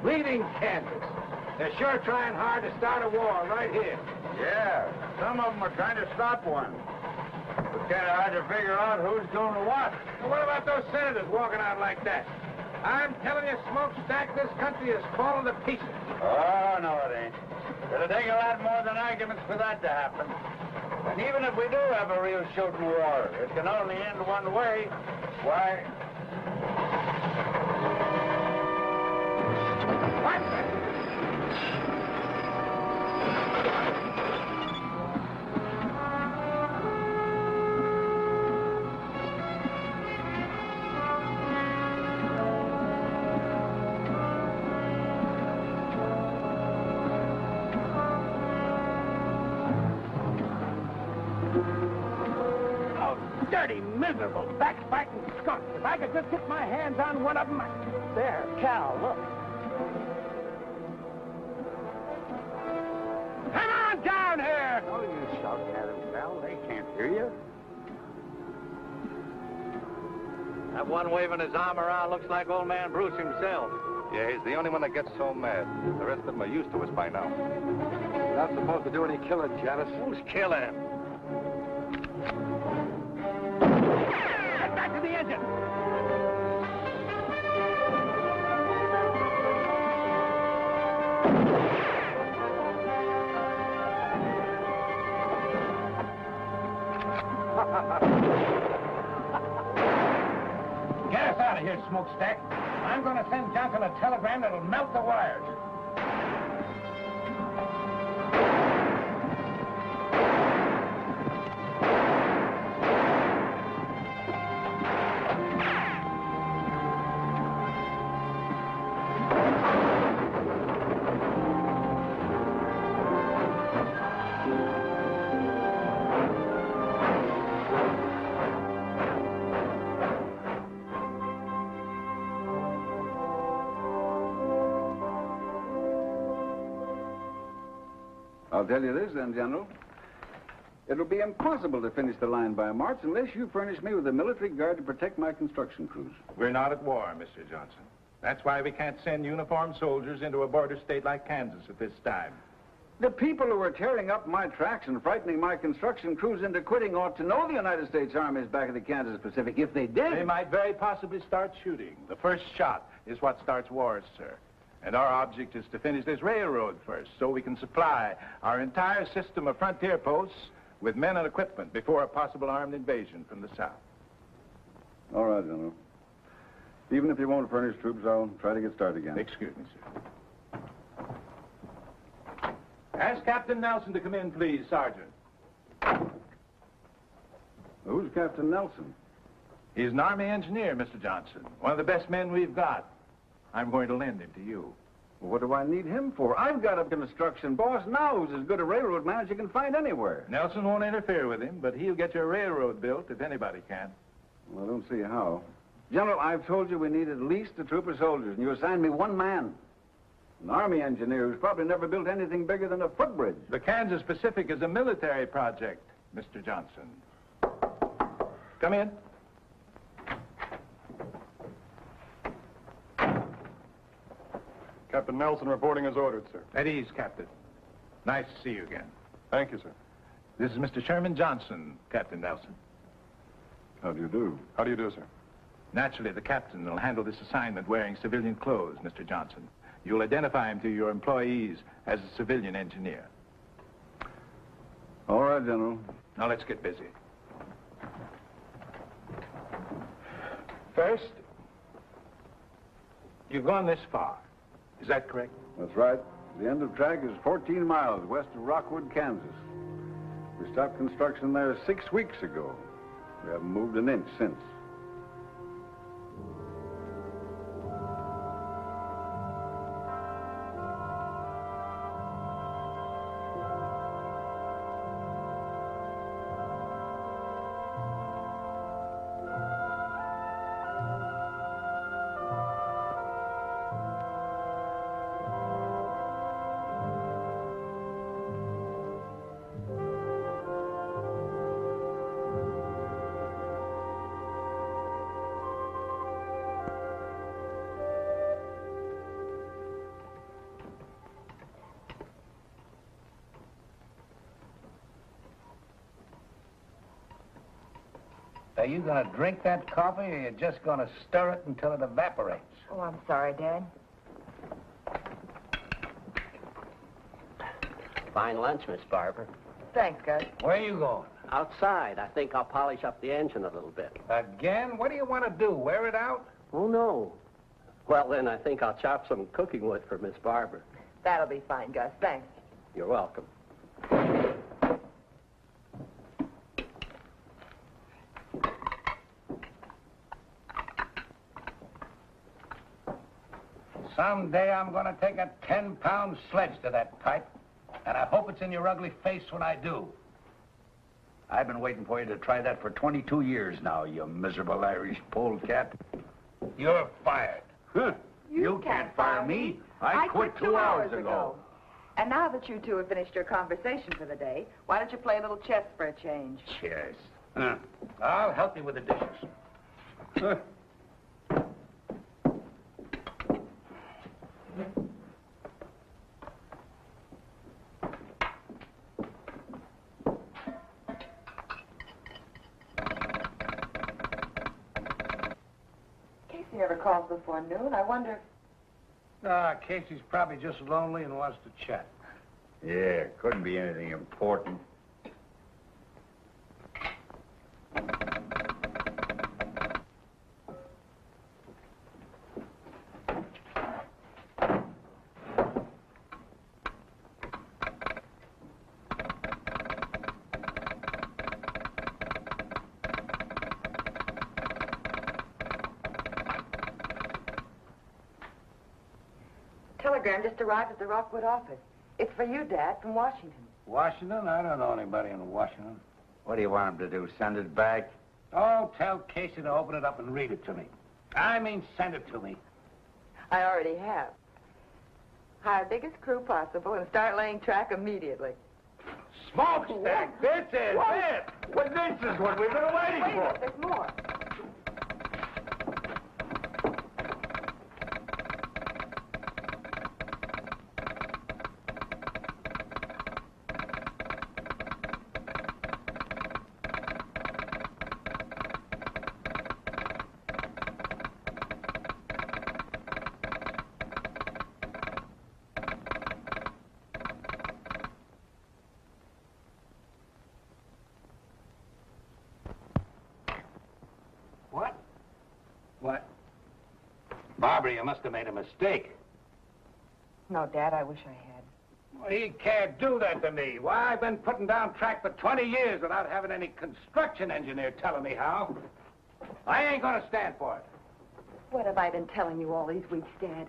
bleeding Kansas. They're sure trying hard to start a war right here. Yeah, some of them are trying to stop one. It's kind of hard to figure out who's doing what. Well, what about those senators walking out like that? I'm telling you, Smokestack, this country is falling to pieces. Oh, no, it ain't. It'll take a lot more than arguments for that to happen. And even if we do have a real shooting war, it can only end one way. Why? What? Dirty, miserable, backbiting skunks. If I could just get my hands on one of them. There, Cal, look. Come on down here! Oh, you shout at them, Cal. They can't hear you. That one waving his arm around looks like old man Bruce himself. Yeah, he's the only one that gets so mad. The rest of them are used to us by now. You're not supposed to do any killing, Janice. Who's killing? Get back to the engine! Get us out of here, Smokestack. I'm going to send Johnson a telegram that'll melt the wires. I'll tell you this, then, General. It'll be impossible to finish the line by March unless you furnish me with a military guard to protect my construction crews. We're not at war, Mr. Johnson. That's why we can't send uniformed soldiers into a border state like Kansas at this time. The people who are tearing up my tracks and frightening my construction crews into quitting ought to know the United States Army is back in the Kansas Pacific. If they did... They might very possibly start shooting. The first shot is what starts wars, sir. And our object is to finish this railroad first, so we can supply our entire system of frontier posts with men and equipment before a possible armed invasion from the south. All right, General. Even if you won't furnish troops, I'll try to get started again. Excuse me, sir. Ask Captain Nelson to come in, please, Sergeant. Who's Captain Nelson? He's an Army engineer, Mr. Johnson. One of the best men we've got. I'm going to lend him to you. Well, what do I need him for? I've got a construction boss now who's as good a railroad man as you can find anywhere. Nelson won't interfere with him, but he'll get your railroad built if anybody can. Well, I don't see how. General, I've told you we need at least a troop of soldiers, and you assigned me one man. An Army engineer who's probably never built anything bigger than a footbridge. The Kansas Pacific is a military project, Mr. Johnson. Come in. Captain Nelson reporting as ordered, sir. At ease, Captain. Nice to see you again. Thank you, sir. This is Mr. Sherman Johnson, Captain Nelson. How do you do? How do you do, sir? Naturally, the captain will handle this assignment wearing civilian clothes, Mr. Johnson. You'll identify him to your employees as a civilian engineer. All right, General. Now, let's get busy. First, you've gone this far. Is that correct? That's right. The end of track is 14 miles west of Rockwood, Kansas. We stopped construction there 6 weeks ago. We haven't moved an inch since. Are you going to drink that coffee, or you're just going to stir it until it evaporates? Oh, I'm sorry, Dad. Fine lunch, Miss Barber. Thanks, Gus. Where are you going? Outside. I think I'll polish up the engine a little bit. Again? What do you want to do, wear it out? Oh, no. Well, then I think I'll chop some cooking wood for Miss Barber. That'll be fine, Gus. Thanks. You're welcome. Someday I'm going to take a 10-pound sledge to that pipe, and I hope it's in your ugly face when I do. I've been waiting for you to try that for 22 years now, you miserable Irish polecat. You're fired. Huh. You can't fire me. I quit 2 hours ago. And now that you two have finished your conversation for the day, why don't you play a little chess for a change? Cheers. I'll help you with the dishes. Huh. Casey never calls before noon. I wonder... Casey's probably just lonely and wants to chat. Yeah, couldn't be anything important. Telegram just arrived at the Rockwood office. It's for you, Dad, from Washington. Washington? I don't know anybody in Washington. What do you want him to do, send it back? Oh, tell Casey to open it up and read it to me. I mean, send it to me. I already have. Hire biggest crew possible and start laying track immediately. Smokestack, this is it! Well, this is what we've been waiting Wait a for. minute, there's more. What? What? Barbara, you must have made a mistake. No, Dad, I wish I had. Well, he can't do that to me. Why, I've been putting down track for 20 years without having any construction engineer telling me how. I ain't gonna stand for it. What have I been telling you all these weeks, Dad?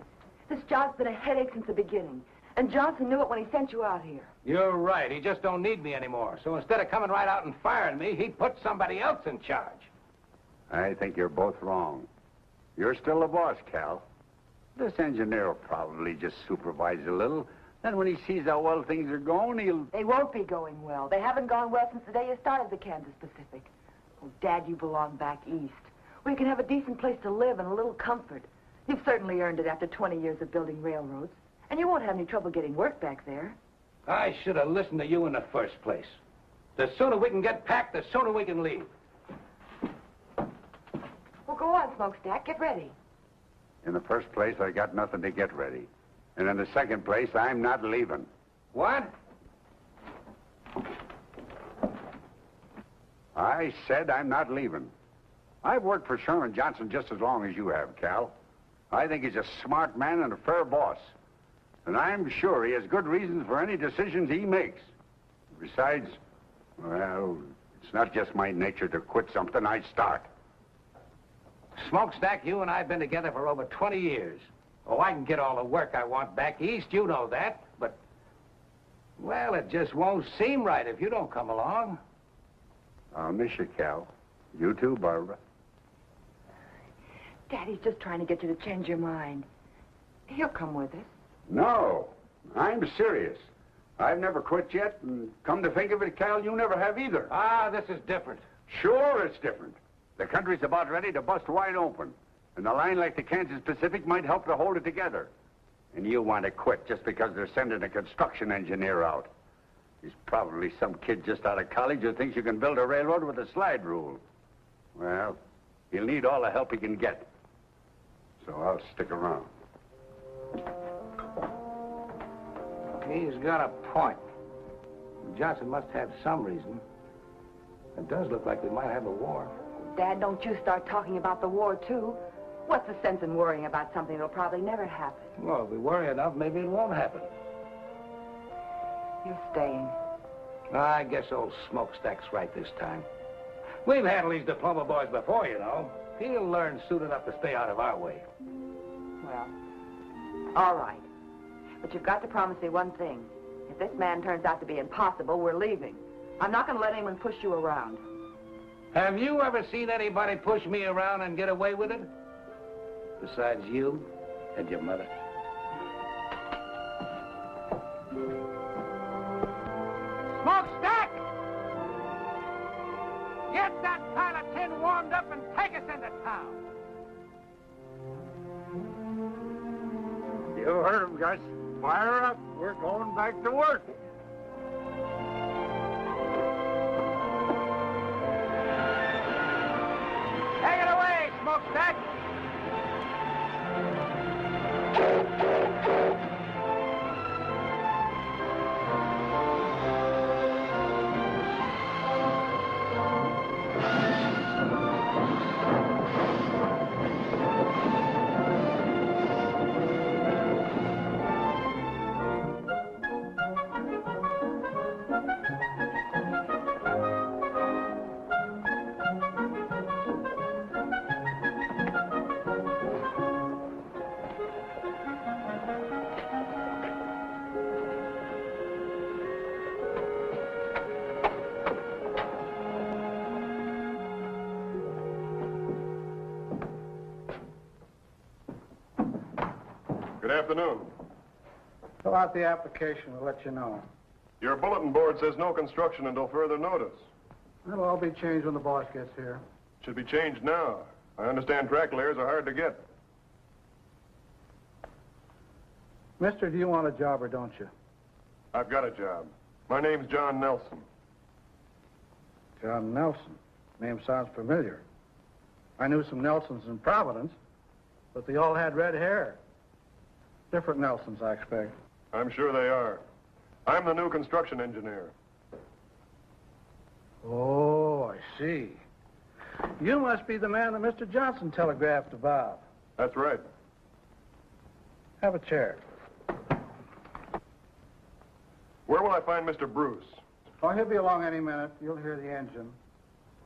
This job's been a headache since the beginning. And Johnson knew it when he sent you out here. You're right. He just don't need me anymore. So instead of coming right out and firing me, he put somebody else in charge. I think you're both wrong. You're still the boss, Cal. This engineer will probably just supervise a little. Then when he sees how well things are going, he'll... They won't be going well. They haven't gone well since the day you started the Kansas Pacific. Oh, Dad, you belong back east, where you can have a decent place to live and a little comfort. You've certainly earned it after 20 years of building railroads. And you won't have any trouble getting work back there. I should have listened to you in the first place. The sooner we can get packed, the sooner we can leave. Well, go on, Smokestack. Get ready. In the first place, I got nothing to get ready. And in the second place, I'm not leaving. What? I said I'm not leaving. I've worked for Sherman Johnson just as long as you have, Cal. I think he's a smart man and a fair boss. And I'm sure he has good reasons for any decisions he makes. Besides, well, it's not just my nature to quit something I start. Smokestack, you and I have been together for over 20 years. Oh, I can get all the work I want back east, you know that. But, well, it just won't seem right if you don't come along. I'll miss you, Cal. You too, Barbara. Daddy's just trying to get you to change your mind. He'll come with us. No, I'm serious. I've never quit yet, and come to think of it, Cal, you never have either. Ah, this is different. Sure, it's different. The country's about ready to bust wide open, and a line like the Kansas Pacific might help to hold it together. And you want to quit just because they're sending a construction engineer out. He's probably some kid just out of college who thinks you can build a railroad with a slide rule. Well, he'll need all the help he can get. So I'll stick around. He's got a point. Johnson must have some reason. It does look like we might have a war. Dad, don't you start talking about the war, too. What's the sense in worrying about something that'll probably never happen? Well, if we worry enough, maybe it won't happen. You're staying. I guess old Smokestack's right this time. We've handled these diploma boys before, you know. He'll learn soon enough to stay out of our way. Well, all right. But you've got to promise me one thing. If this man turns out to be impossible, we're leaving. I'm not going to let anyone push you around. Have you ever seen anybody push me around and get away with it? Besides you and your mother. Smokestack! Get that pile of tin warmed up and take us into town. You heard him, Gus. Fire up. We're going back to work. Take it away, Smokestack! Good afternoon. Fill out the application. We'll let you know. Your bulletin board says no construction until further notice. It'll all be changed when the boss gets here. Should be changed now. I understand track layers are hard to get. Mister, do you want a job or don't you? I've got a job. My name's John Nelson. John Nelson. Name sounds familiar. I knew some Nelsons in Providence, but they all had red hair. Different Nelsons, I expect. I'm sure they are. I'm the new construction engineer. Oh, I see. You must be the man that Mr. Johnson telegraphed about. That's right. Have a chair. Where will I find Mr. Bruce? Oh, he'll be along any minute. You'll hear the engine.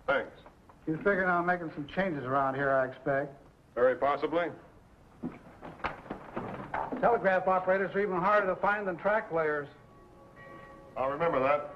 Thanks. He's figuring on making some changes around here, I expect. Very possibly. Telegraph operators are even harder to find than track layers. I'll remember that.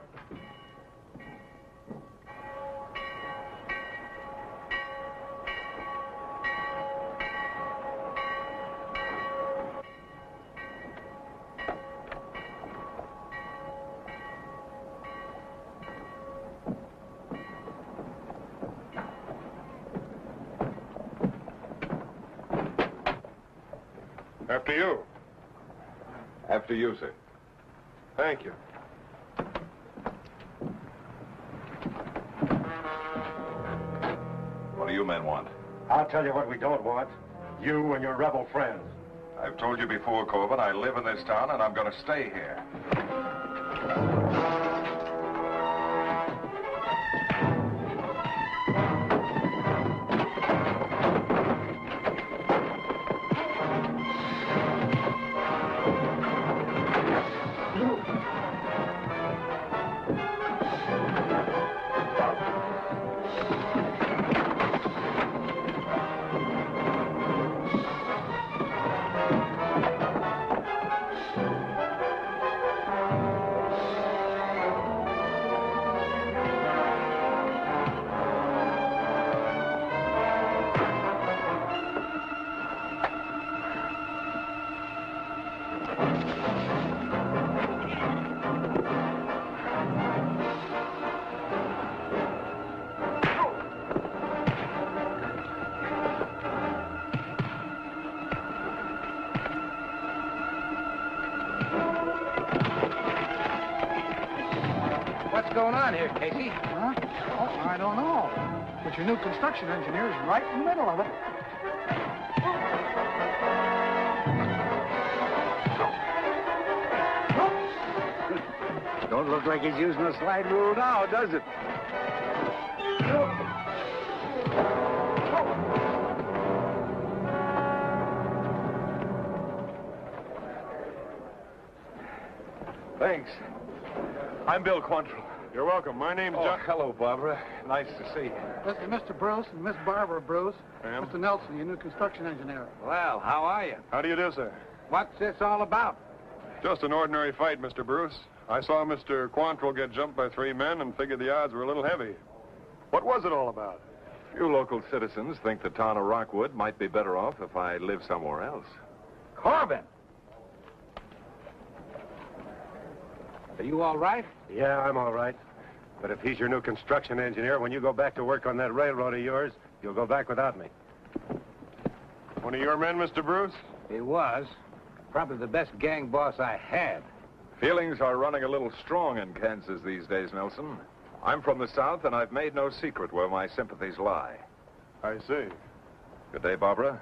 After you. After you, sir. Thank you. What do you men want? I'll tell you what we don't want. You and your rebel friends. I've told you before, Corbin, I live in this town and I'm going to stay here. What's going on here, Casey? Huh? Oh, I don't know. But your new construction engineer is right in the middle of it. Don't look like he's using a slide rule now, does it? Thanks. I'm Bill Quantrill. You're welcome. My name's Oh, John. hello, Barbara. Nice to see you. This is Mr. Bruce and Miss Barbara Bruce. Ma'am? Mr. Nelson, your new construction engineer. Well, how are you? How do you do, sir? What's this all about? Just an ordinary fight, Mr. Bruce. I saw Mr. Quantrill get jumped by 3 men and figured the odds were a little heavy. What was it all about? Few local citizens think the town of Rockwood might be better off if I lived somewhere else. Corbin! Are you all right? Yeah, I'm all right. But if he's your new construction engineer, when you go back to work on that railroad of yours, you'll go back without me. One of your men, Mr. Bruce? He was. Probably the best gang boss I had. Feelings are running a little strong in Kansas these days, Nelson. I'm from the South, and I've made no secret where my sympathies lie. I see. Good day, Barbara.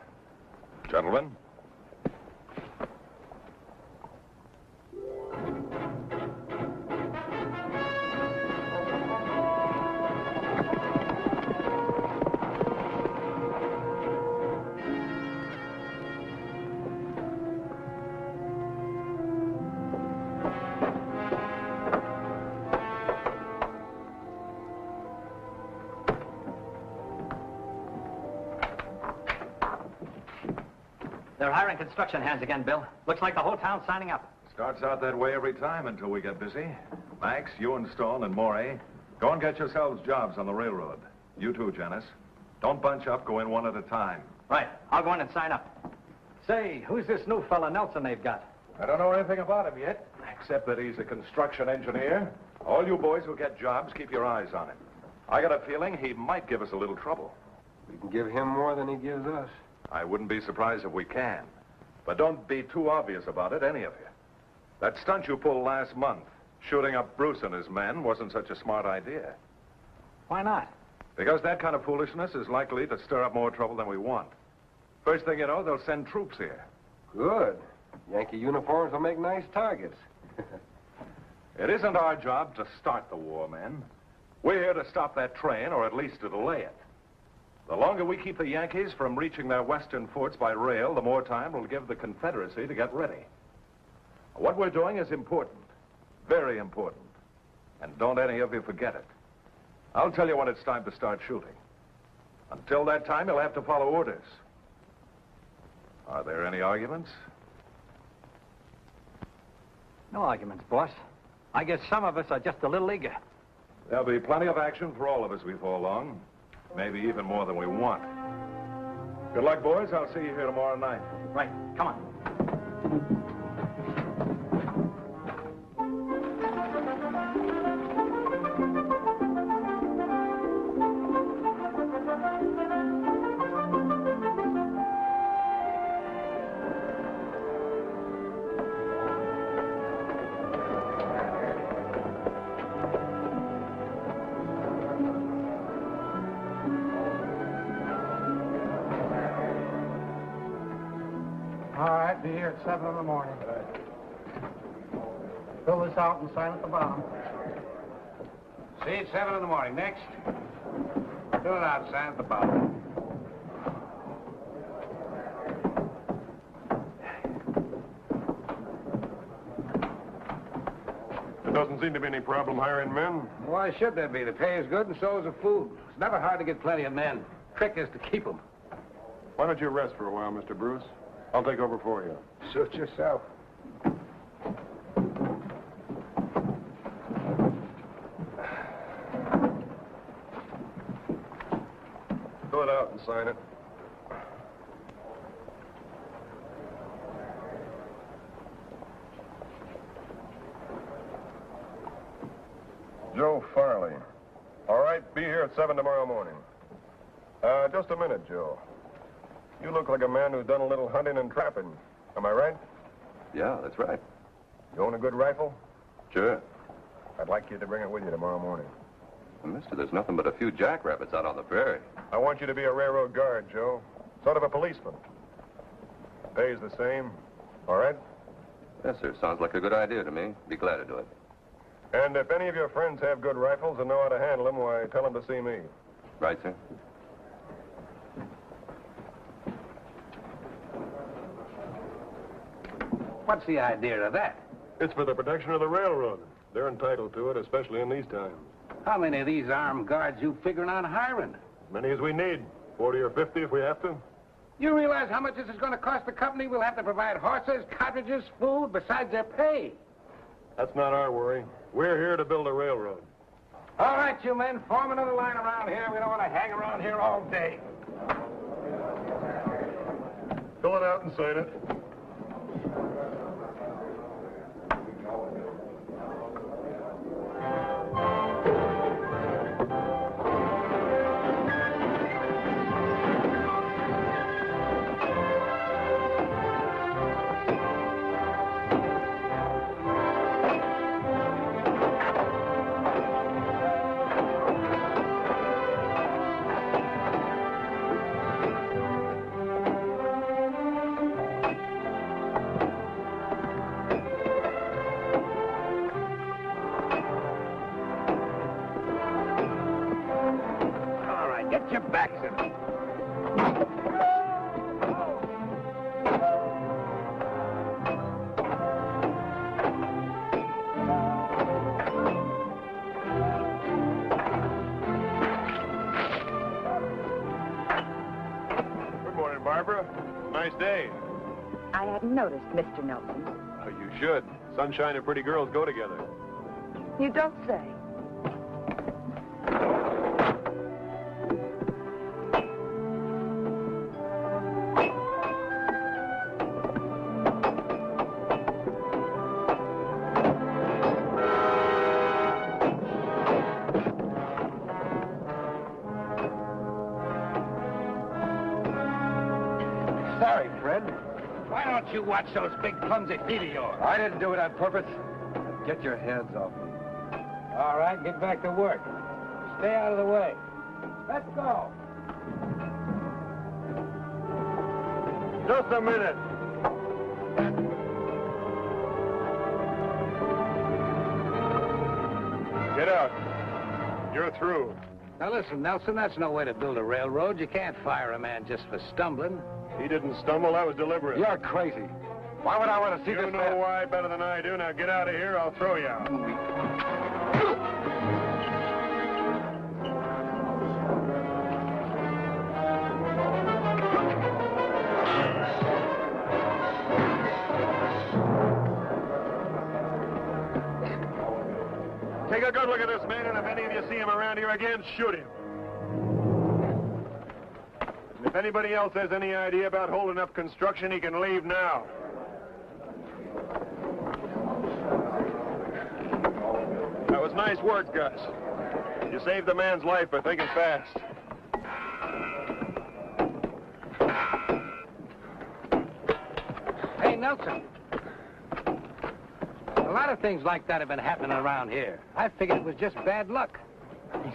Gentlemen. They're hiring construction hands again, Bill. Looks like the whole town's signing up. Starts out that way every time until we get busy. Max, you and Stone and Morey, go and get yourselves jobs on the railroad. You too, Janice. Don't bunch up, go in one at a time. Right. I'll go in and sign up. Say, who's this new fella Nelson they've got? I don't know anything about him yet, except that he's a construction engineer. All you boys who get jobs, keep your eyes on him. I got a feeling he might give us a little trouble. We can give him more than he gives us. I wouldn't be surprised if we can. But don't be too obvious about it, any of you. That stunt you pulled last month, shooting up Bruce and his men, wasn't such a smart idea. Why not? Because that kind of foolishness is likely to stir up more trouble than we want. First thing you know, they'll send troops here. Good. Yankee uniforms will make nice targets. It isn't our job to start the war, men. We're here to stop that train, or at least to delay it. The longer we keep the Yankees from reaching their western forts by rail, the more time we'll give the Confederacy to get ready. What we're doing is important. Very important. And don't any of you forget it. I'll tell you when it's time to start shooting. Until that time, you'll have to follow orders. Are there any arguments? No arguments, boss. I guess some of us are just a little eager. There'll be plenty of action for all of us before long. Maybe even more than we want. Good luck, boys. I'll see you here tomorrow night. Right. Come on. All right, be here at 7 in the morning. Fill this out and sign at the bottom. See you at 7 in the morning. Next. Fill it out, sign at the bottom. There doesn't seem to be any problem hiring men. Why should there be? The pay is good and so is the food. It's never hard to get plenty of men. Trick is to keep them. Why don't you rest for a while, Mr. Bruce? I'll take over for you. Suit yourself. Fill it out and sign it. Joe Farley. All right, be here at 7 tomorrow morning. Just a minute, Joe. You look like a man who's done a little hunting and trapping. Am I right? Yeah, that's right. You own a good rifle? Sure. I'd like you to bring it with you tomorrow morning. Well, mister, there's nothing but a few jackrabbits out on the prairie. I want you to be a railroad guard, Joe. Sort of a policeman. Pays the same. All right? Yes, sir. Sounds like a good idea to me. Be glad to do it. And if any of your friends have good rifles and know how to handle them, why, tell them to see me. Right, sir. What's the idea of that? It's for the protection of the railroad. They're entitled to it, especially in these times. How many of these armed guards you figuring on hiring? Many as we need. 40 or 50 if we have to. You realize how much this is going to cost the company? We'll have to provide horses, cartridges, food, besides their pay. That's not our worry. We're here to build a railroad. All right, you men, form another line around here. We don't want to hang around here all day. Fill it out and sign it. Get your backs in it. Good morning, Barbara. Nice day. I hadn't noticed, Mr. Nelson. Oh, you should. Sunshine and pretty girls go together. You don't say. Sorry, Fred. Why don't you watch those big clumsy feet of yours? I didn't do it on purpose. Get your hands off me. All right, get back to work. Stay out of the way. Let's go. Just a minute. Get out. You're through. Now listen, Nelson, that's no way to build a railroad. You can't fire a man just for stumbling. He didn't stumble. That was deliberate. You're crazy. Why would I want to see You this know man? why better than I do. Now get out of here. I'll throw you out. Take a good look at this man, and if any of you see him around here again, shoot him. And if anybody else has any idea about holding up construction, he can leave now. That was nice work, Gus. You saved the man's life by thinking fast. Hey, Nelson. A lot of things like that have been happening around here. I figured it was just bad luck.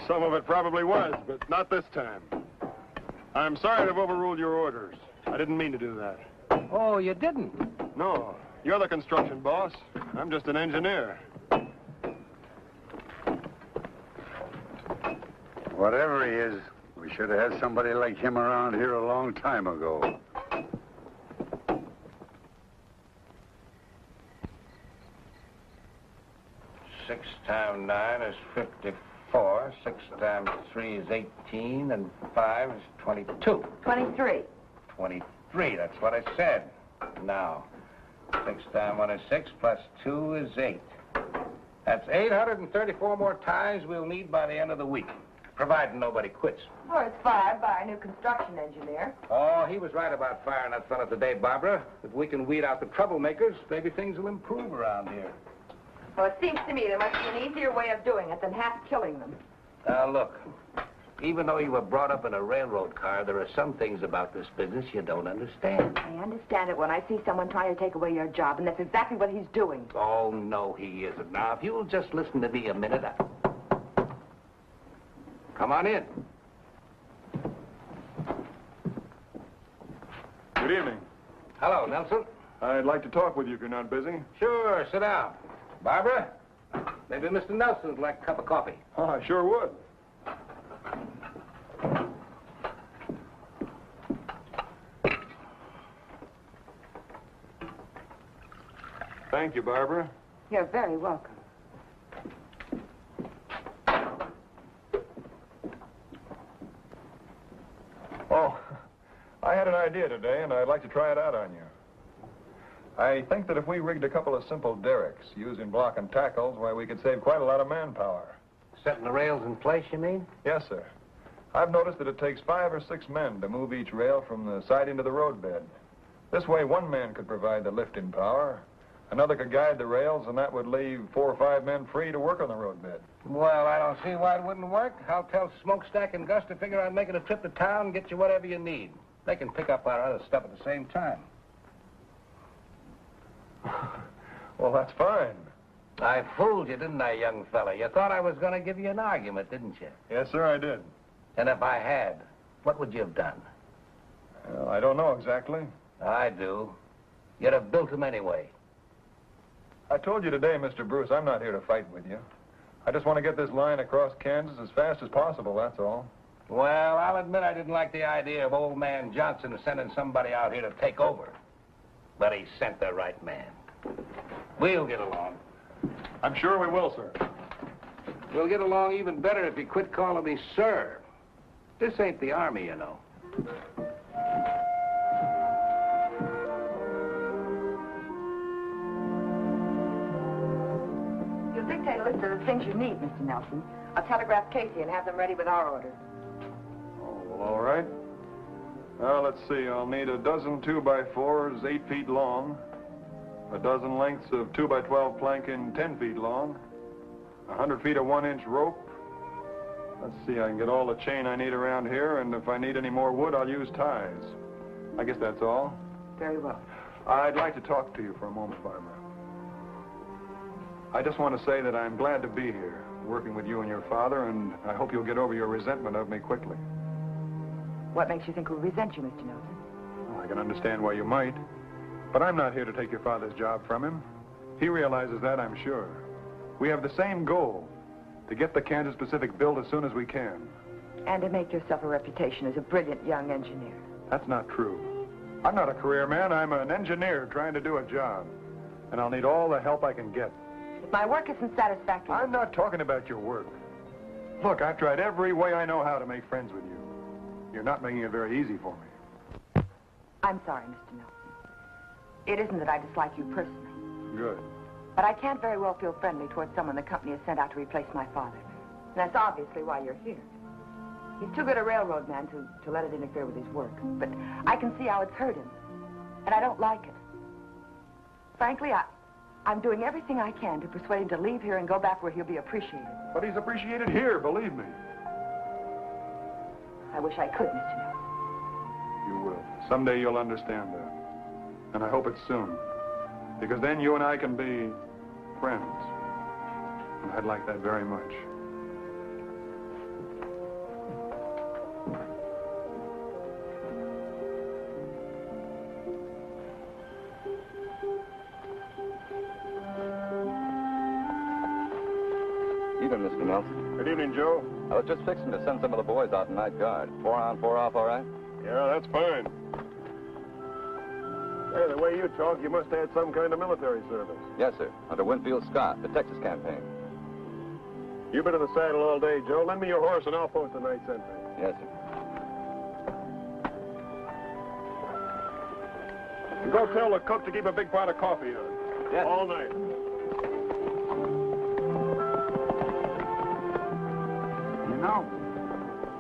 Some of it probably was, but not this time. I'm sorry to have overruled your orders. I didn't mean to do that. Oh, you didn't? No, you're the construction boss. I'm just an engineer. Whatever he is, we should have had somebody like him around here a long time ago. 6 times 9 is 54. 6 times 3 is 18, and 5 is 22. 23. 23, that's what I said. Now, 6 times 1 is 6, plus 2 is 8. That's 834 more ties we'll need by the end of the week, providing nobody quits. Or it's 5 by a new construction engineer. Oh, he was right about firing that fella today, Barbara. If we can weed out the troublemakers, maybe things will improve around here. Well, it seems to me there must be an easier way of doing it than half killing them. Now, look, even though you were brought up in a railroad car, there are some things about this business you don't understand. I understand it when I see someone trying to take away your job, and that's exactly what he's doing. Oh, no, he isn't. Now, if you'll just listen to me a minute, Come on in. Good evening. Hello, Nelson. I'd like to talk with you if you're not busy. Sure, sit down. Barbara, maybe Mr. Nelson would like a cup of coffee. Oh, I sure would. Thank you, Barbara. You're very welcome. Oh, I had an idea today, and I'd like to try it out on you. I think that if we rigged a couple of simple derricks used in block and tackles, why, we could save quite a lot of manpower. Setting the rails in place, you mean? Yes, sir. I've noticed that it takes 5 or 6 men to move each rail from the siding to the roadbed. This way, one man could provide the lifting power, another could guide the rails, and that would leave 4 or 5 men free to work on the roadbed. Well, I don't see why it wouldn't work. I'll tell Smokestack and Gus to figure on making a trip to town and get you whatever you need. They can pick up our other stuff at the same time. Well, that's fine. I fooled you, didn't I, young fella? You thought I was going to give you an argument, didn't you? Yes, sir, I did. And if I had, what would you have done? Well, I don't know exactly. I do. You'd have built them anyway. I told you today, Mr. Bruce, I'm not here to fight with you. I just want to get this line across Kansas as fast as possible, that's all. Well, I'll admit I didn't like the idea of old man Johnson sending somebody out here to take over. But he sent the right man. We'll get along. I'm sure we will, sir. We'll get along even better if you quit calling me sir. This ain't the Army, you know. You'll dictate a list of the things you need, Mr. Nelson. I'll telegraph Casey and have them ready with our orders. Oh, well, all right. Well, let's see. I'll need a dozen 2x4s 8 feet long, a dozen lengths of 2x12 planking 10 feet long, 100 feet of 1-inch rope. Let's see, I can get all the chain I need around here, and if I need any more wood, I'll use ties. I guess that's all. Very well. I'd like to talk to you for a moment, Barbara. I just want to say that I'm glad to be here, working with you and your father, and I hope you'll get over your resentment of me quickly. What makes you think we'll resent you, Mr. Nelson? Well, I can understand why you might, but I'm not here to take your father's job from him. He realizes that, I'm sure. We have the same goal, to get the Kansas Pacific built as soon as we can. And to make yourself a reputation as a brilliant young engineer. That's not true. I'm not a career man. I'm an engineer trying to do a job. And I'll need all the help I can get. If my work isn't satisfactory... I'm not talking about your work. Look, I've tried every way I know how to make friends with you. You're not making it very easy for me. I'm sorry, Mr. Nelson. It isn't that I dislike you personally. Good. But I can't very well feel friendly towards someone the company has sent out to replace my father. And that's obviously why you're here. He's too good a railroad man to let it interfere with his work. But I can see how it's hurt him. And I don't like it. Frankly, I'm doing everything I can to persuade him to leave here and go back where he'll be appreciated. But he's appreciated here, believe me. I wish I could, Mr. Nelson. You will. Someday you'll understand that. And I hope it's soon. Because then you and I can be friends. And I'd like that very much. Evening, Mr. Nelson. Good evening, Joe. I was just fixing to send some of the boys out in night guard. 4 on, 4 off, all right? Yeah, that's fine. Hey, the way you talk, you must have had some kind of military service. Yes, sir. Under Winfield Scott, the Texas campaign. You've been in the saddle all day, Joe. Lend me your horse and I'll post the night sentry. Yes, sir. And go tell the cook to keep a big pot of coffee on. Yes. All night. You know,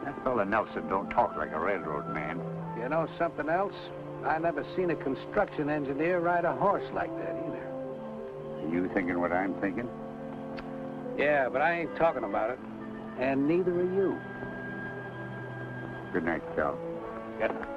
that fella Nelson don't talk like a railroad man. You know something else? I never seen a construction engineer ride a horse like that either. Are you thinking what I'm thinking? Yeah, but I ain't talking about it. And neither are you. Good night, Cal. Good night.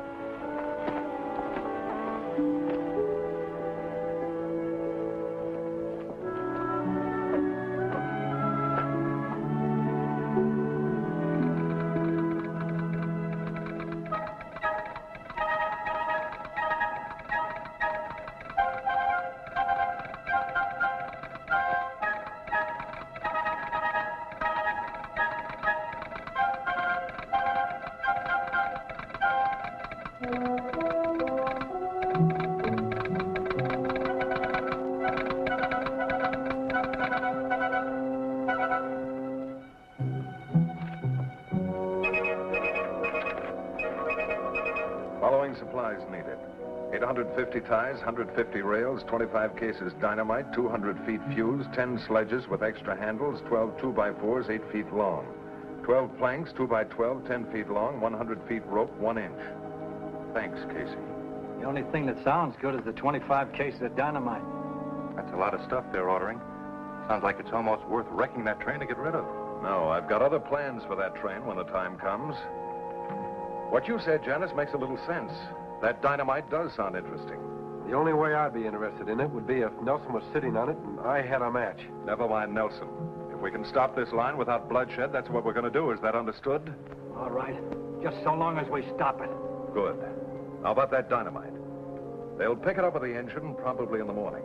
Following supplies needed. 850 ties, 150 rails, 25 cases dynamite, 200 feet fuse, 10 sledges with extra handles, 12 2x4s, 8 feet long. 12 planks, 2x12, 10 feet long, 100 feet rope, 1 inch. Thanks, Casey. The only thing that sounds good is the 25 cases of dynamite. That's a lot of stuff they're ordering. Sounds like it's almost worth wrecking that train to get rid of. No, I've got other plans for that train when the time comes. What you said, Janice, makes a little sense. That dynamite does sound interesting. The only way I'd be interested in it would be if Nelson was sitting on it and I had a match. Never mind Nelson. If we can stop this line without bloodshed, that's what we're going to do. Is that understood? All right. Just so long as we stop it. Good. How about that dynamite? They'll pick it up with the engine probably in the morning.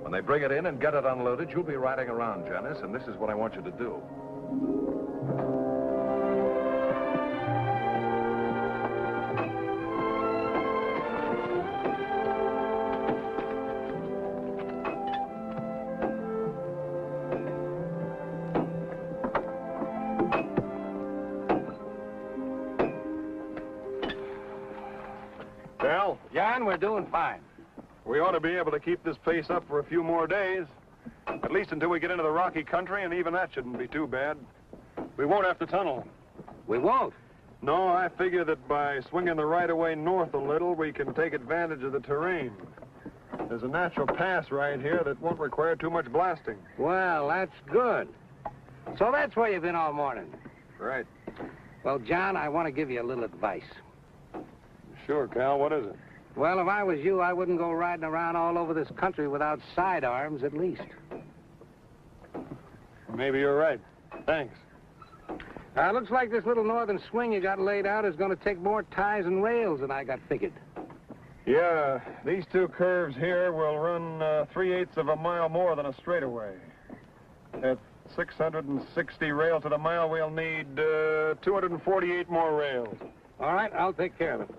When they bring it in and get it unloaded, you'll be riding around, Janice, and this is what I want you to do. Well, John, we're doing fine. we ought to be able to keep this pace up for a few more days. At least until we get into the rocky country, and even that shouldn't be too bad. We won't have to tunnel. We won't. No, I figure that by swinging the right-of-way north a little, we can take advantage of the terrain. There's a natural pass right here that won't require too much blasting. Well, that's good. So that's where you've been all morning. Right. Well, John, I want to give you a little advice. Sure, Cal, what is it? Well, if I was you, I wouldn't go riding around all over this country without sidearms, at least. Maybe you're right. Thanks. Looks like this little northern swing you got laid out is going to take more ties and rails than I got figured. Yeah, these two curves here will run 3/8 of a mile more than a straightaway. At 660 rails to the mile, we'll need 248 more rails. All right, I'll take care of it.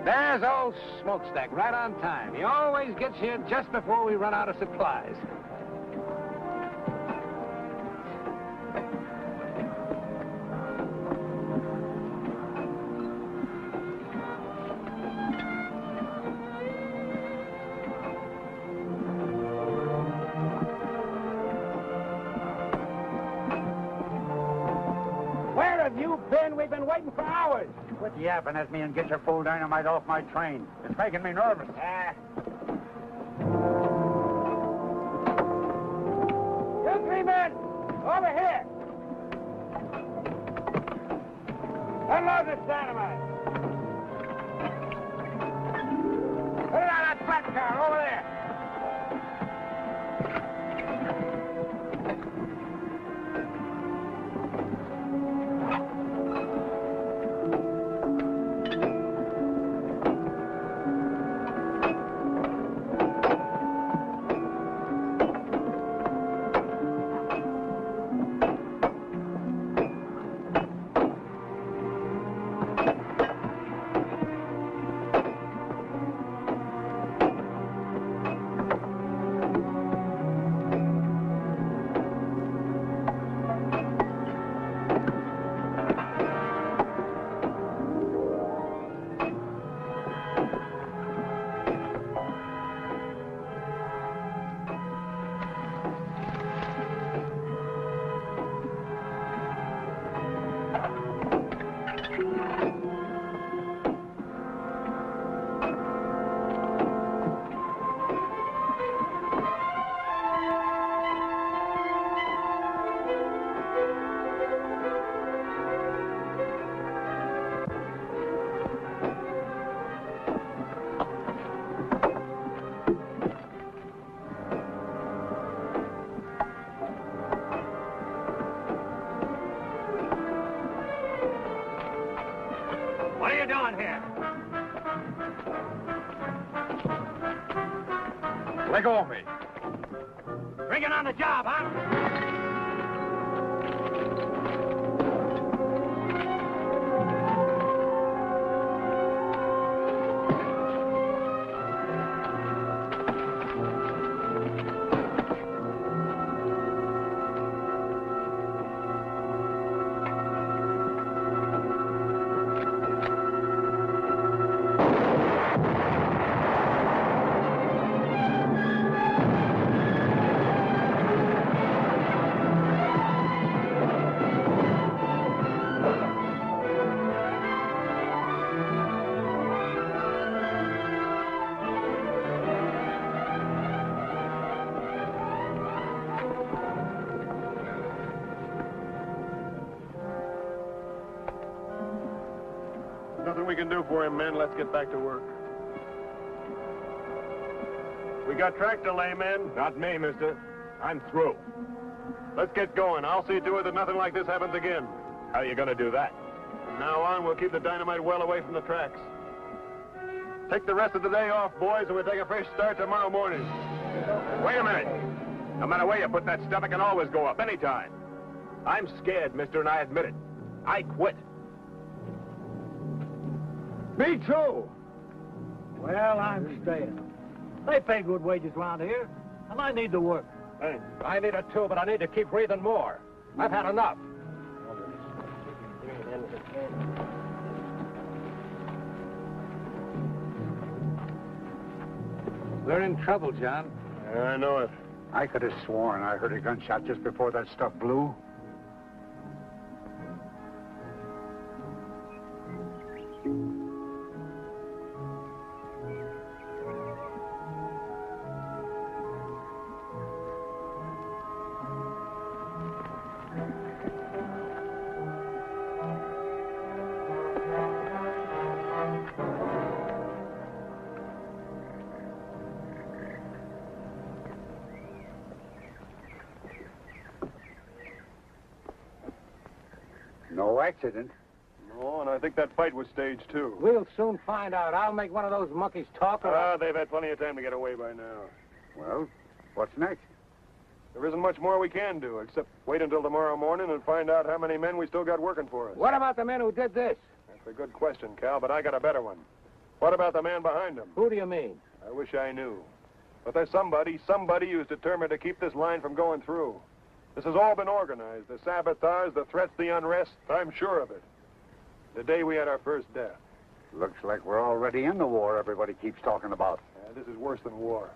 There's old Smokestack, right on time. He always gets here just before we run out of supplies. Where have you been? We've been waiting for hours. Quit yapping at me and get your full dynamite off my train. It's making me nervous. You three men, over here. Unload this dynamite. Put it on that flat car over there. What are you doing here? Let go of me. Rigging on the job, huh? Nothing we can do for him, men. Let's get back to work. We got track delay, men. Not me, mister. I'm through. Let's get going. I'll see to it that nothing like this happens again. How are you going to do that? From now on, we'll keep the dynamite well away from the tracks. Take the rest of the day off, boys, and we'll take a fresh start tomorrow morning. Wait a minute. No matter where you put that stuff, it can always go up anytime. I'm scared, mister, and I admit it. I quit. Me too. Well, I'm staying. They pay good wages around here, and I need to work. Hey, I need it too, but I need to keep breathing more. I've had enough. We're in trouble, John. I know it. I could have sworn I heard a gunshot just before that stuff blew. No accident. No, and I think that fight was staged, too. We'll soon find out. I'll make one of those monkeys talk. They've had plenty of time to get away by now. Well, what's next? There isn't much more we can do, except wait until tomorrow morning and find out how many men we still got working for us. What about the men who did this? That's a good question, Cal, but I got a better one. What about the man behind him? Who do you mean? I wish I knew. But there's somebody who's determined to keep this line from going through. This has all been organized. The sabotage, the threats, the unrest. I'm sure of it. The day we had our first death. Looks like we're already in the war everybody keeps talking about. This is worse than war.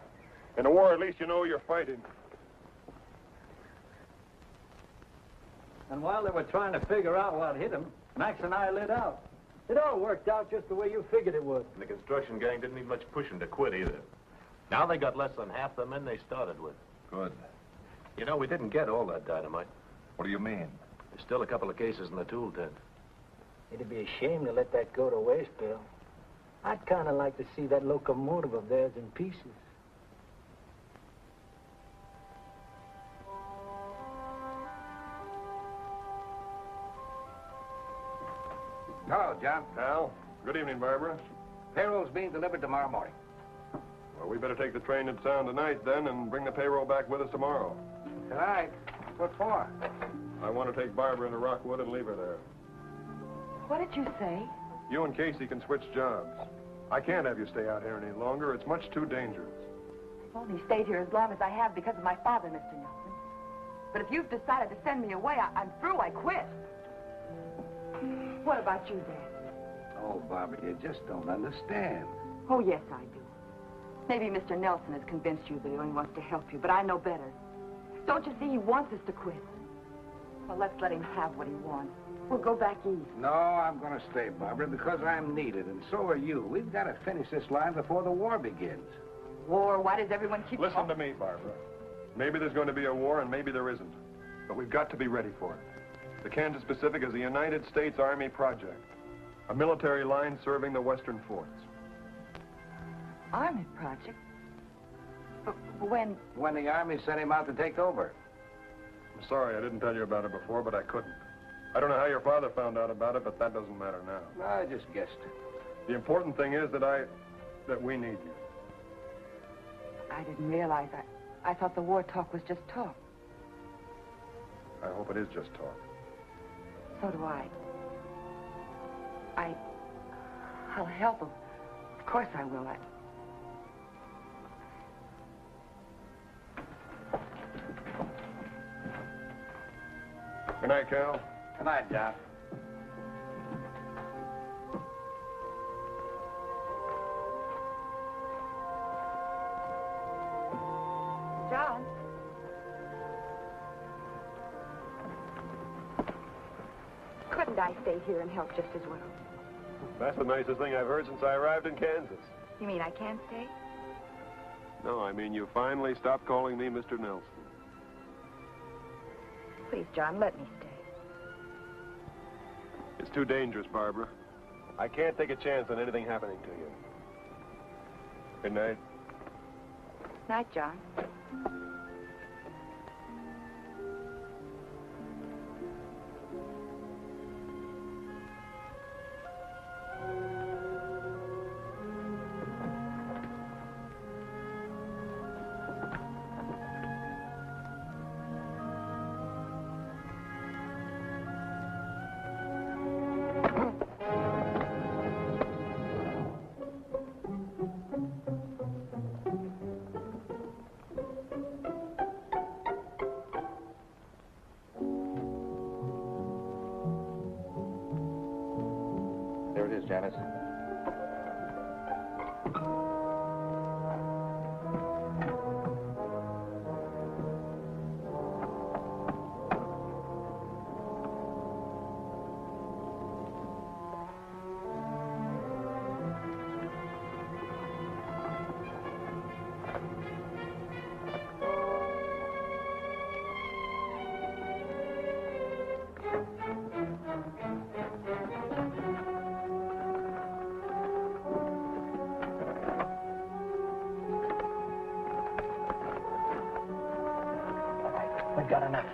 In a war, at least you know you're fighting. And while they were trying to figure out what hit them, Max and I lit out. It all worked out just the way you figured it would. And the construction gang didn't need much pushing to quit either. Now they got less than half the men they started with. Good. You know, we didn't get all that dynamite. What do you mean? There's still a couple of cases in the tool tent. It'd be a shame to let that go to waste, Bill. I'd kind of like to see that locomotive of theirs in pieces. Hello, John. Al, good evening, Barbara. Payroll's being delivered tomorrow morning. Well, we better take the train to town tonight, then, and bring the payroll back with us tomorrow. All right. What for? I want to take Barbara into Rockwood and leave her there. What did you say? You and Casey can switch jobs. I can't have you stay out here any longer. It's much too dangerous. I've only stayed here as long as I have because of my father, Mr. Nelson. But if you've decided to send me away, I'm through. I quit. What about you, Dad? Oh, Barbara, you just don't understand. Oh, yes, I do. Maybe Mr. Nelson has convinced you that he only wants to help you, but I know better. Don't you see he wants us to quit? Well, let's let him have what he wants. We'll go back east. No, I'm going to stay, Barbara, because I'm needed, and so are you. We've got to finish this line before the war begins. War? Why does everyone keep... Listen to me, Barbara. Maybe there's going to be a war, and maybe there isn't. But we've got to be ready for it. The Kansas Pacific is a United States Army project. A military line serving the western forts. Army project? But when? When the Army sent him out to take over. I'm sorry I didn't tell you about it before, but I couldn't. I don't know how your father found out about it, but that doesn't matter now. I just guessed it. The important thing is that we need you. I didn't realize I thought the war talk was just talk. I hope it is just talk. So do I. I'll help him. Of course I will. Good night, Cal. Good night, Doc. John. Couldn't I stay here and help just as well? That's the nicest thing I've heard since I arrived in Kansas. You mean I can't stay? No, I mean you finally stopped calling me Mr. Nelson. Please, John, let me stay. It's too dangerous, Barbara. I can't take a chance on anything happening to you. Good night. Night, John. There it is, Janice. We've got enough.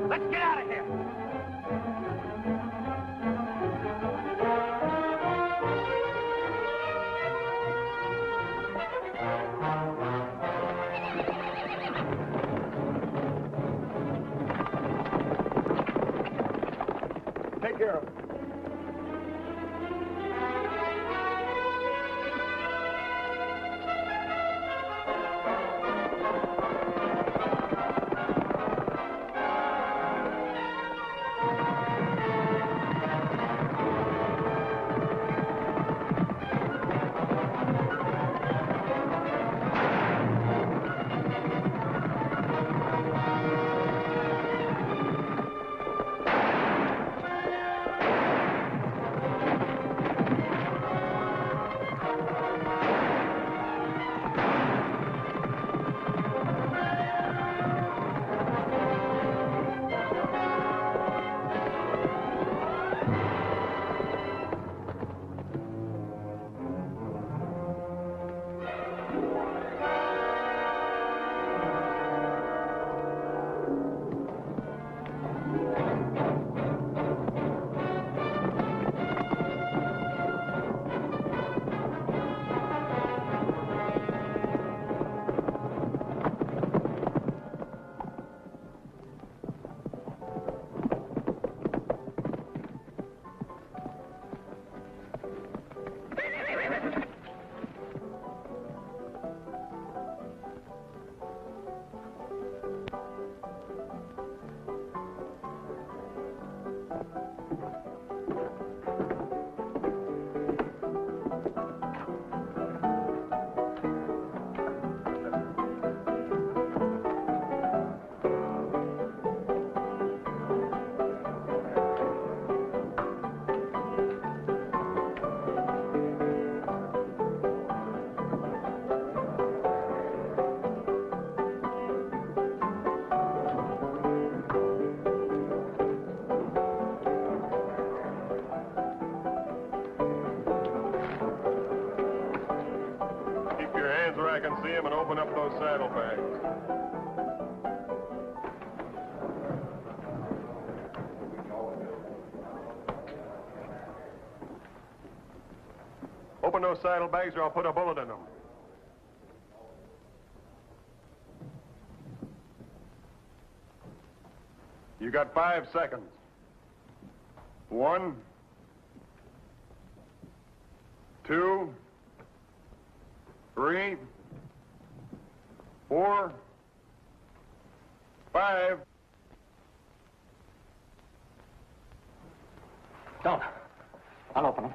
Let's get out of here! hands where I can see them and open up those saddlebags. Open those saddlebags or I'll put a bullet in them. You got 5 seconds. 1, 2, 3, 4, 5. Don't. I'll open them.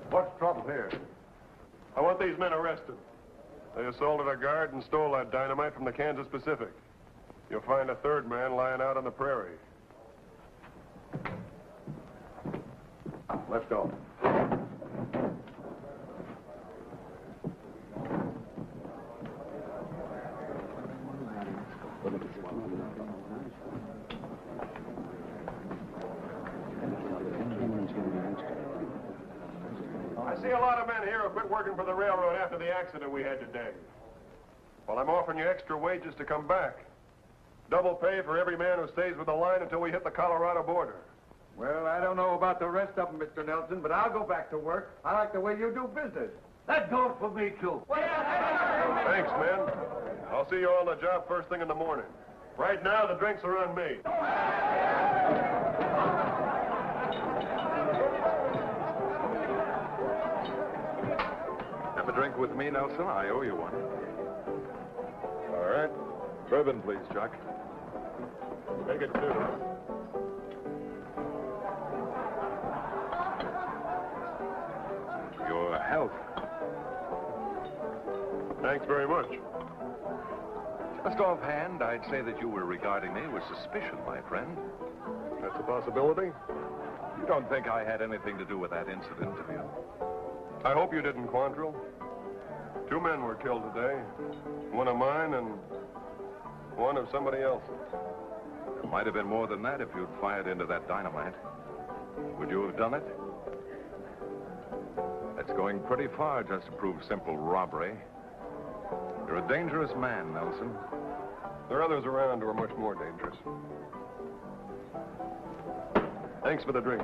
What's the trouble here? I want these men arrested. They assaulted a guard and stole that dynamite from the Kansas Pacific. You'll find a third man lying out on the prairie. Let's go. I see a lot of men here who quit working for the railroad after the accident we had today. Well, I'm offering you extra wages to come back. Double pay for every man who stays with the line until we hit the Colorado border. Well, I don't know about the rest of them, Mr. Nelson, but I'll go back to work. I like the way you do business. That goes for me, too. Thanks, men. I'll see you all on the job first thing in the morning. Right now, the drinks are on me. Have a drink with me, Nelson? I owe you one. All right. Bourbon, please, Chuck. Make it 2. Your health. Thanks very much. Just offhand, I'd say that you were regarding me with suspicion, my friend. That's a possibility. You don't think I had anything to do with that incident, do you? I hope you didn't, Quantrill. 2 men were killed today. One of mine and one of somebody else's. It might have been more than that if you'd fired into that dynamite. Would you have done it? That's going pretty far just to prove simple robbery. You're a dangerous man, Nelson. There are others around who are much more dangerous. Thanks for the drink.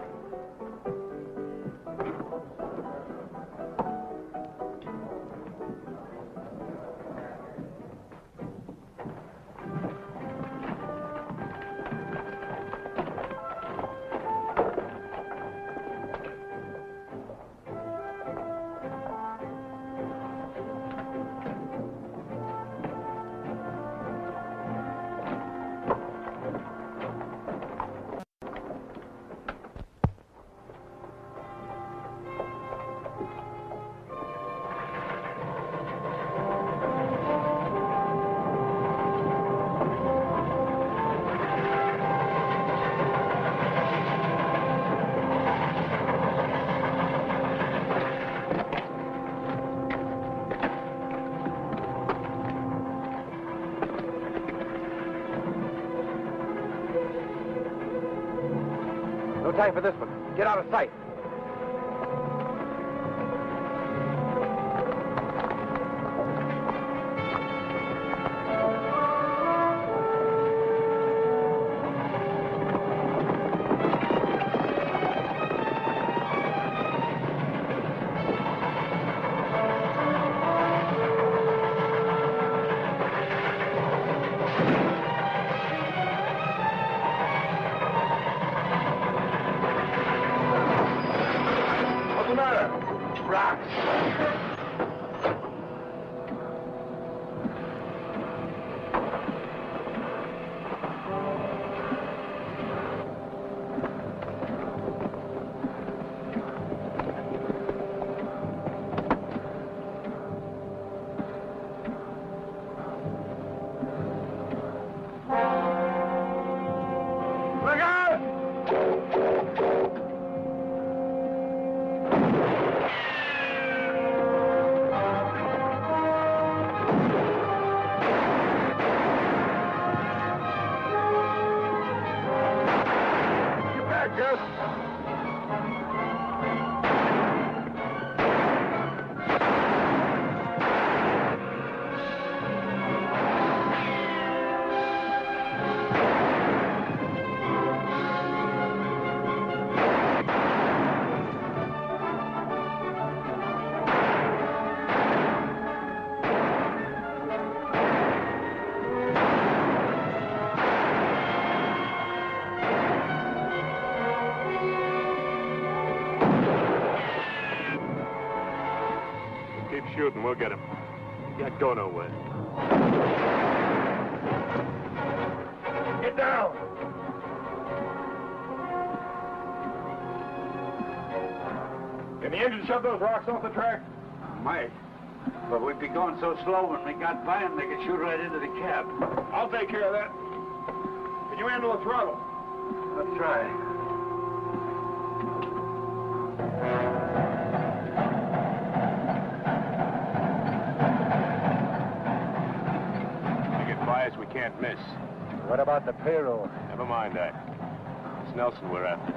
No time for this one. Get out of sight. go get him. Can't go nowhere. Get down! Can the engine shove those rocks off the track? Might. But we'd be going so slow when we got by them, they could shoot right into the cab. I'll take care of that. Can you handle the throttle? Let's try. You get bias, we can't miss. What about the payroll? Never mind that. It's Nelson we're after.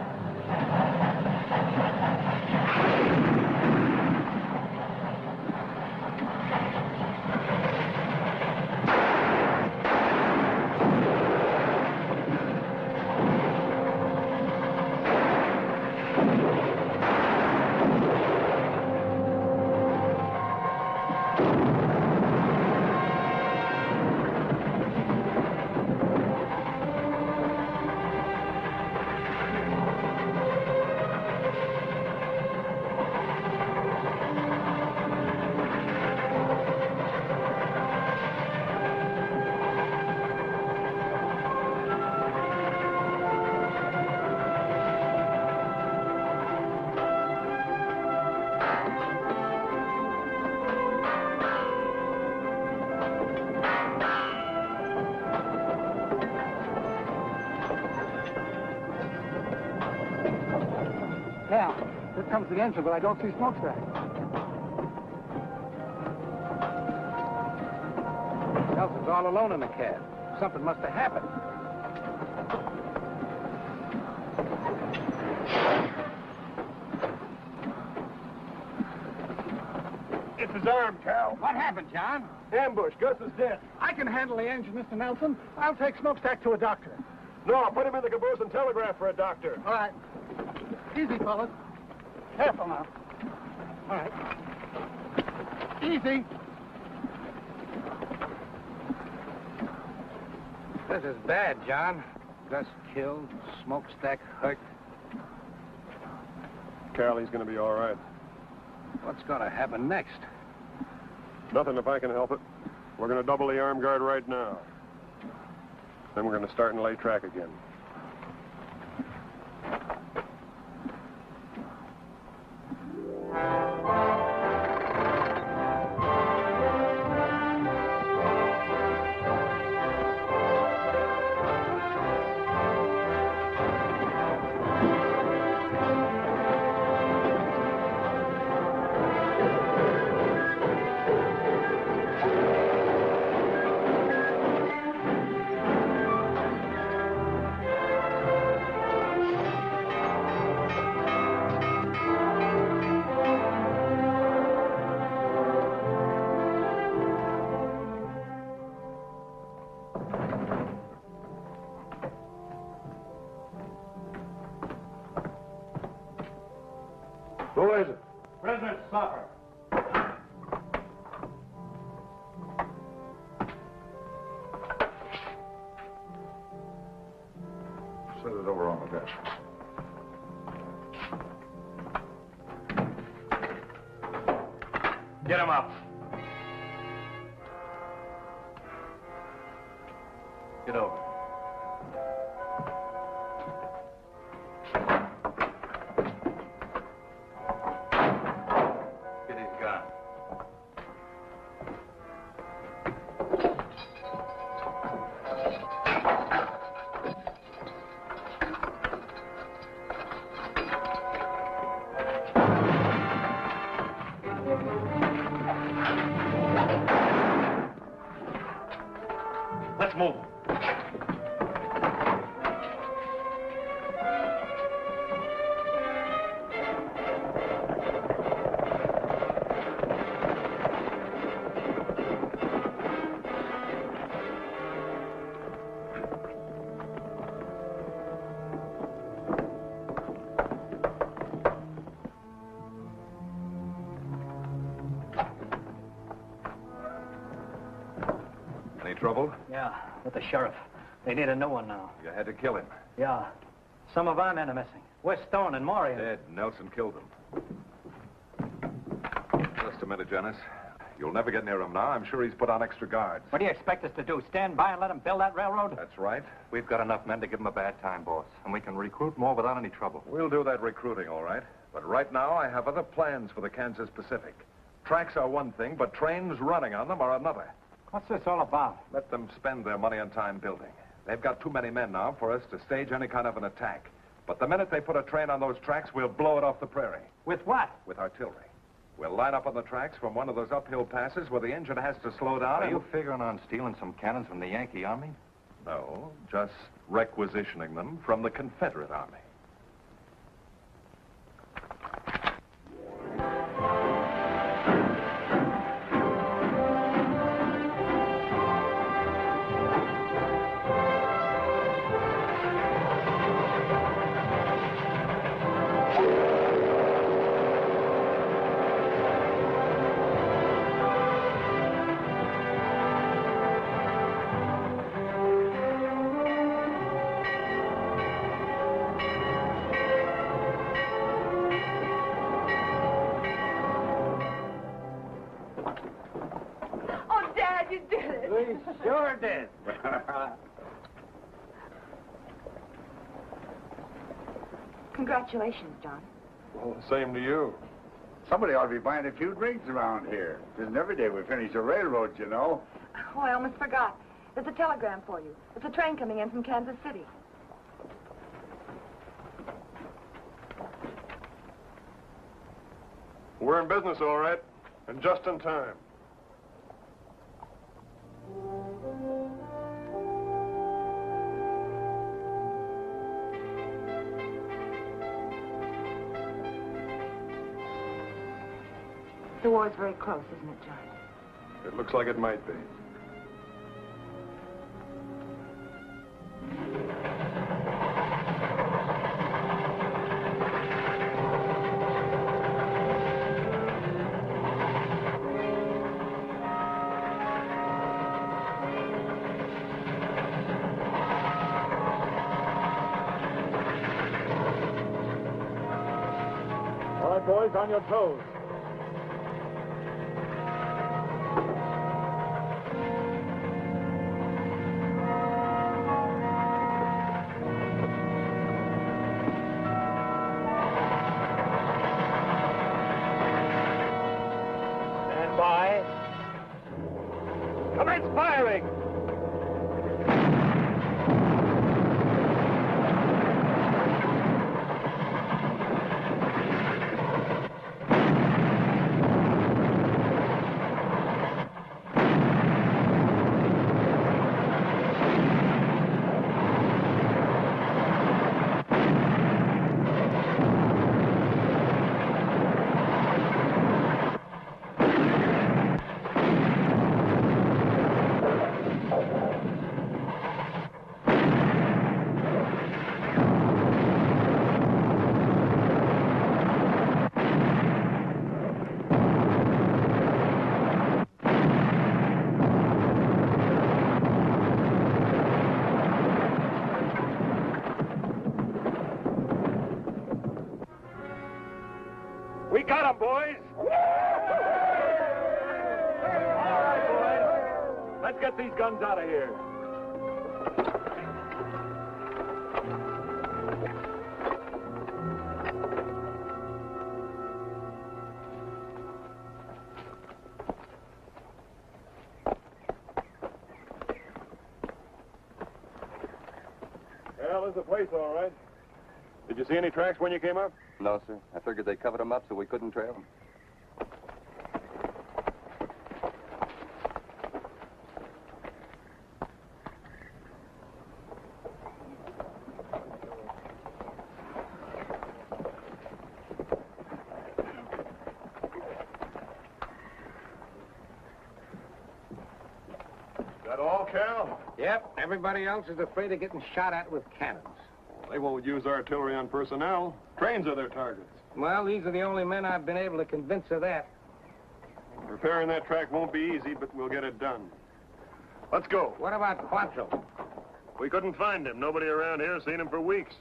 Cal, here comes the engine, but I don't see smokestack. Nelson's all alone in the cab. Something must have happened. It's his arm, Cal. What happened, John? Ambush. Gus is dead. I can handle the engine, Mr. Nelson. I'll take smokestack to a doctor. No, put him in the caboose and telegraph for a doctor. All right. Easy, fellas. Careful now. All right. Easy. This is bad, John. Gus killed, smokestack hurt. Cal, he's going to be all right. What's going to happen next? Nothing if I can help it. We're going to double the arm guard right now. Then we're going to start and lay track again. Who is it? Prisoner Stopper. Set it over on the desk. Get him up. Get over. Get his gun. Let's move. Any trouble? Yeah, with the sheriff. They need a new one now. You had to kill him. Yeah. Some of our men are missing. West Stone and Maury. Dead. Nelson killed him. Just a minute, Jonas. You'll never get near him now. I'm sure he's put on extra guards. What do you expect us to do, stand by and let him build that railroad? That's right. We've got enough men to give him a bad time, boss. And we can recruit more without any trouble. We'll do that recruiting, all right. But right now, I have other plans for the Kansas Pacific. Tracks are one thing, but trains running on them are another. What's this all about? Let them spend their money and time building. They've got too many men now for us to stage any kind of an attack. But the minute they put a train on those tracks, we'll blow it off the prairie. With what? With artillery. We'll line up on the tracks from one of those uphill passes where the engine has to slow down. Are you figuring on stealing some cannons from the Yankee Army? No, just requisitioning them from the Confederate Army. Sure did. Congratulations, John. Well, same to you. Somebody ought to be buying a few drinks around here. It isn't every day we finish a railroad, you know. Oh, I almost forgot. There's a telegram for you. It's a train coming in from Kansas City. We're in business, all right, and just in time. The war's very close, isn't it, John? It looks like it might be. All right, boys, on your toes. Stand by. Commence firing! We got him, boys! All right, boys. Let's get these guns out of here. Well, this is the place, all right. Did you see any tracks when you came up? No, sir. I figured they covered them up so we couldn't trail them. That all, Cal? Yep, everybody else is afraid of getting shot at with cannons. They won't use artillery on personnel. Trains are their targets. Well, these are the only men I've been able to convince of that. Repairing that track won't be easy, but we'll get it done. Let's go. What about Quantrill? We couldn't find him. Nobody around here has seen him for weeks.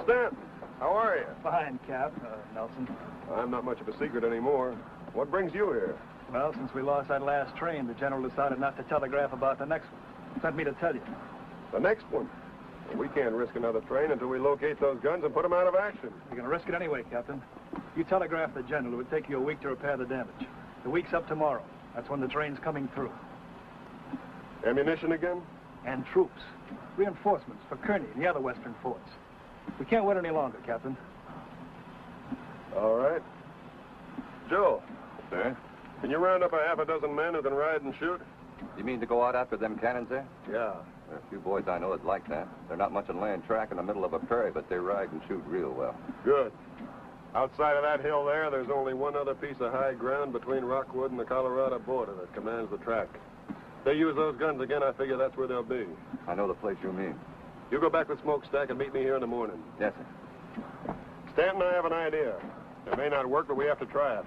Stanton, how are you? Fine, Cap, Nelson. I'm not much of a secret anymore. What brings you here? Well, since we lost that last train, the general decided not to telegraph about the next one. Sent me to tell you. The next one? Well, we can't risk another train until we locate those guns and put them out of action. You're going to risk it anyway, Captain. You telegraph the general, it would take you a week to repair the damage. The week's up tomorrow. That's when the train's coming through. Ammunition again? And troops. Reinforcements for Kearney and the other western forts. We can't wait any longer, Captain. All right. Joe. Sir? Can you round up a half a dozen men who can ride and shoot? You mean to go out after them cannons there? Yeah. There are a few boys I know that like that. They're not much on laying track in the middle of a prairie, but they ride and shoot real well. Good. Outside of that hill there's only one other piece of high ground between Rockwood and the Colorado border that commands the track. If they use those guns again, I figure that's where they'll be. I know the place you mean. You go back with Smokestack and meet me here in the morning. Yes, sir. Stanton, I have an idea. It may not work, but we have to try it.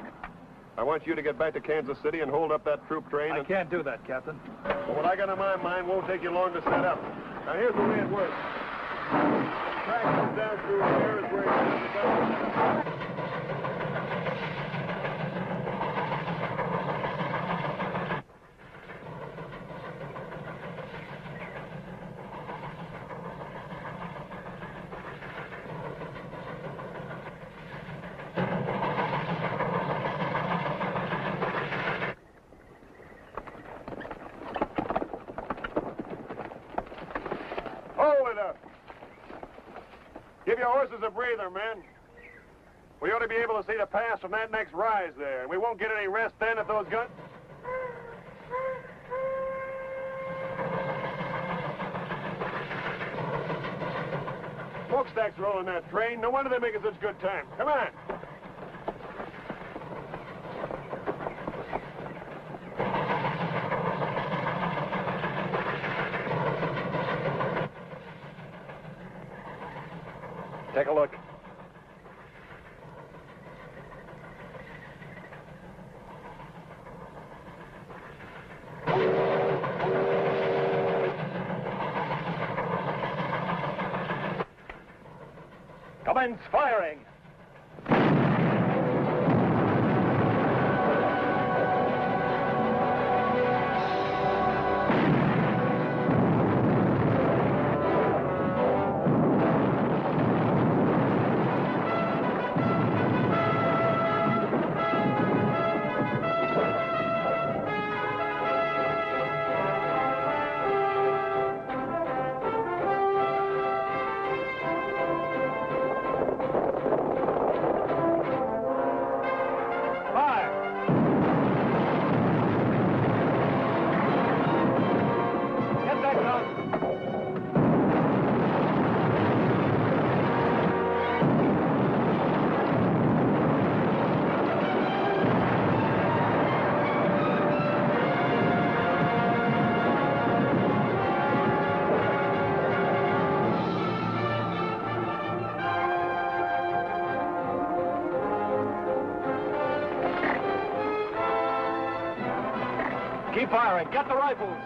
I want you to get back to Kansas City and hold up that troop train. I can't do that, Captain. Well, what I got in my mind won't take you long to set up. Now, here's the way it works. The track comes down through here is where you Give your horses a breather, men. We ought to be able to see the pass from that next rise there. We won't get any rest then if those guns... Smokestack's rolling that train. No wonder they're making such good time. Come on. Take a look. Commence firing. Keep firing. Get the rifles.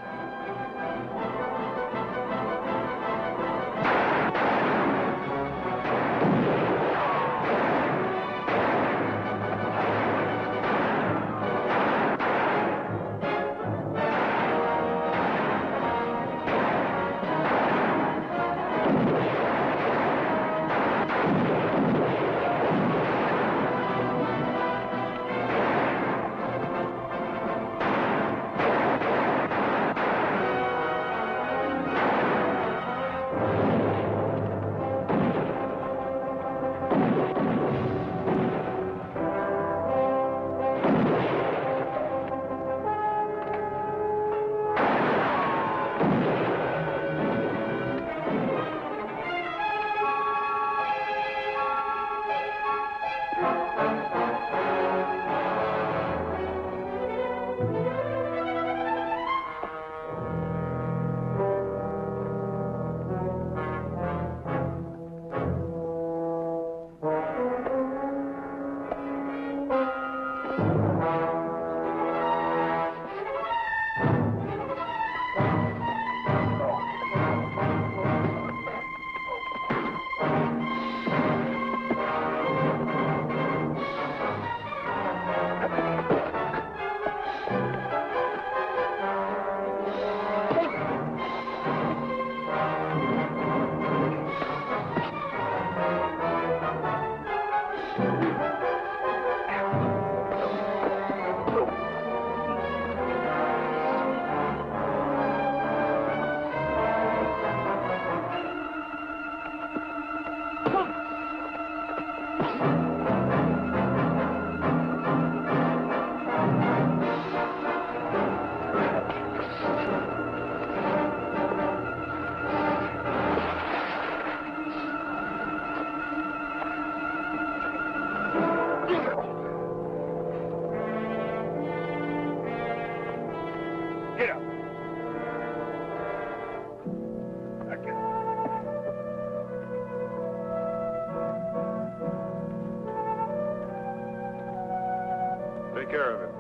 Take care of him.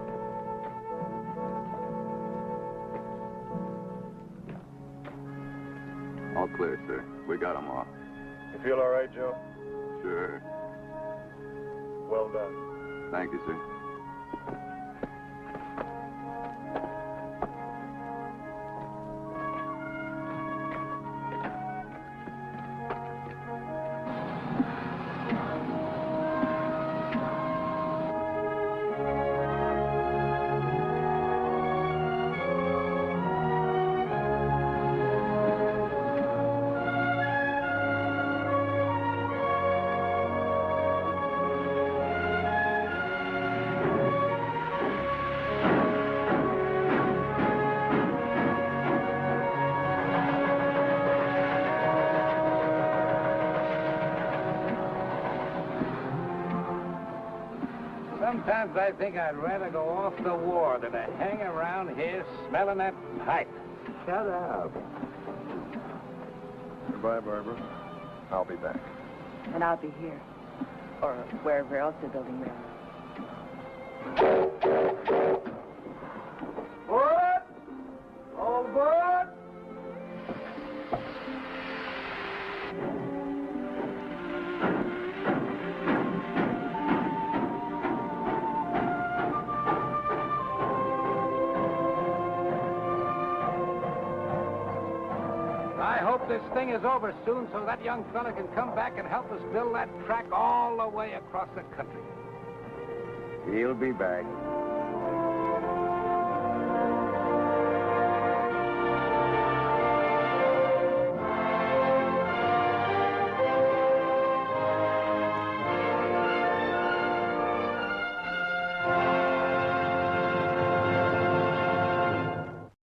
All clear, sir. We got them all. You feel all right, Joe? Sure. Well done. Thank you, sir. Sometimes I think I'd rather go off the war than to hang around here smelling that pipe. Shut up. Goodbye, Barbara. I'll be back. And I'll be here. Or wherever else they're building railroads. What? All aboard? I hope this thing is over soon so that young fella can come back and help us build that track all the way across the country. He'll be back.